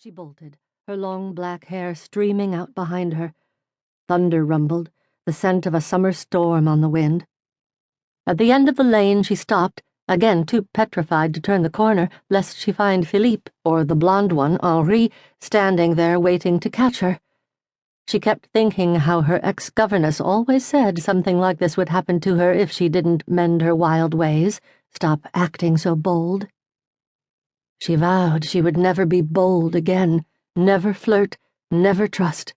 She bolted, her long black hair streaming out behind her. Thunder rumbled, the scent of a summer storm on the wind. At the end of the lane she stopped, again too petrified to turn the corner, lest she find Philippe, or the blonde one, Henri, standing there waiting to catch her. She kept thinking how her ex-governess always said something like this would happen to her if she didn't mend her wild ways, stop acting so bold. She vowed she would never be bold again, never flirt, never trust.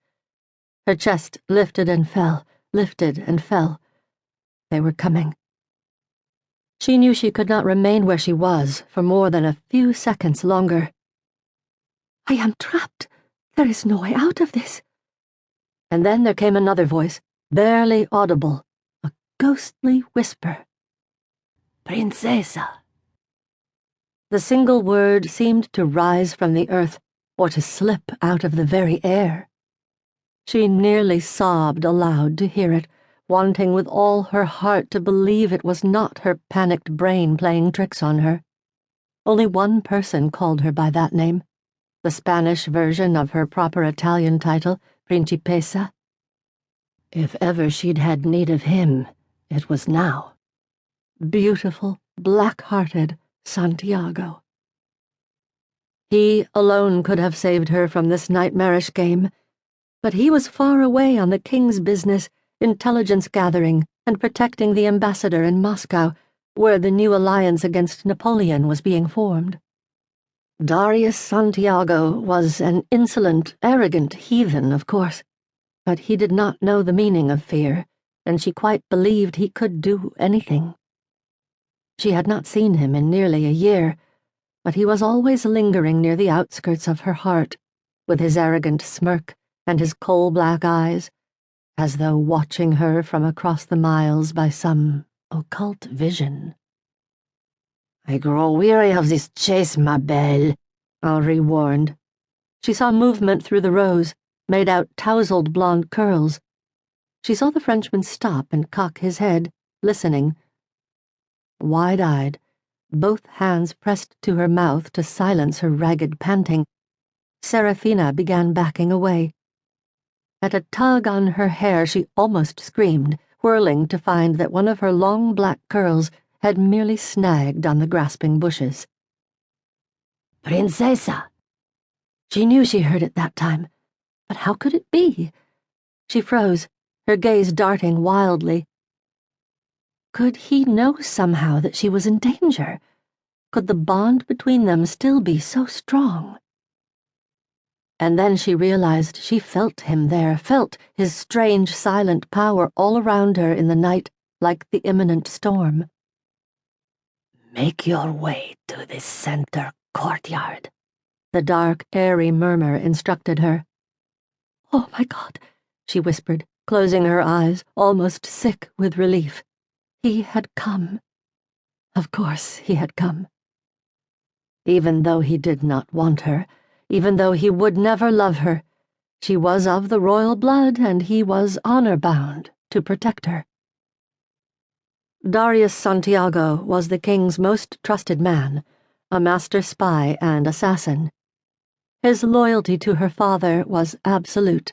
Her chest lifted and fell, lifted and fell. They were coming. She knew she could not remain where she was for more than a few seconds longer. "I am trapped. There is no way out of this." And then there came another voice, barely audible, a ghostly whisper. "Princesa." The single word seemed to rise from the earth, or to slip out of the very air. She nearly sobbed aloud to hear it, wanting with all her heart to believe it was not her panicked brain playing tricks on her. Only one person called her by that name, the Spanish version of her proper Italian title, Principessa. If ever she'd had need of him, it was now. Beautiful, black-hearted Santiago. He alone could have saved her from this nightmarish game, but he was far away on the king's business, intelligence gathering and protecting the ambassador in Moscow, where the new alliance against Napoleon was being formed. Darius Santiago was an insolent, arrogant heathen, of course, but he did not know the meaning of fear, and she quite believed he could do anything. She had not seen him in nearly a year, but he was always lingering near the outskirts of her heart, with his arrogant smirk and his coal-black eyes, as though watching her from across the miles by some occult vision. "I grow weary of this chase, ma belle," Henri warned. She saw movement through the rows, made out tousled blonde curls. She saw the Frenchman stop and cock his head, listening. Wide-eyed, both hands pressed to her mouth to silence her ragged panting, Serafina began backing away. At a tug on her hair she almost screamed, whirling to find that one of her long black curls had merely snagged on the grasping bushes. "Princesa!" She knew she heard it that time, but how could it be? She froze, her gaze darting wildly. Could he know somehow that she was in danger? Could the bond between them still be so strong? And then she realized she felt him there, felt his strange, silent power all around her in the night, like the imminent storm. "Make your way to the center courtyard," the dark, airy murmur instructed her. "Oh, my God," she whispered, closing her eyes, almost sick with relief. He had come. Of course he had come. Even though he did not want her, even though he would never love her, she was of the royal blood and he was honor-bound to protect her. Darius Santiago was the king's most trusted man, a master spy and assassin. His loyalty to her father was absolute.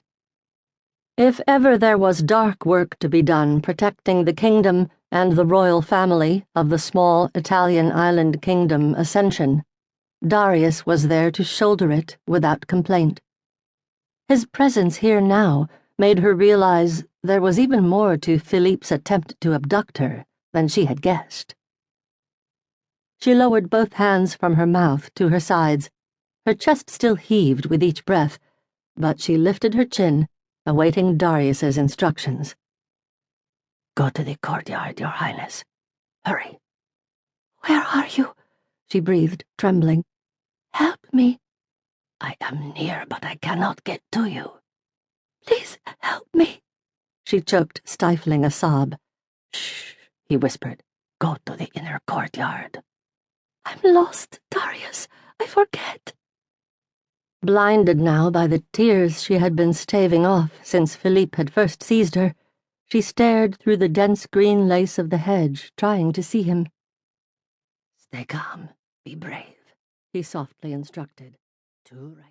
If ever there was dark work to be done protecting the kingdom and the royal family of the small Italian island kingdom Ascension, Darius was there to shoulder it without complaint. His presence here now made her realize there was even more to Philippe's attempt to abduct her than she had guessed. She lowered both hands from her mouth to her sides. Her chest still heaved with each breath, but she lifted her chin, awaiting Darius's instructions. "Go to the courtyard, Your Highness. Hurry." "Where are you?" she breathed, trembling. "Help me." "I am near, but I cannot get to you." "Please help me," she choked, stifling a sob. "Shh," he whispered. "Go to the inner courtyard." "I'm lost, Darius. I forget." Blinded now by the tears she had been staving off since Philippe had first seized her, she stared through the dense green lace of the hedge, trying to see him. "Stay calm, be brave," he softly instructed. "Too right."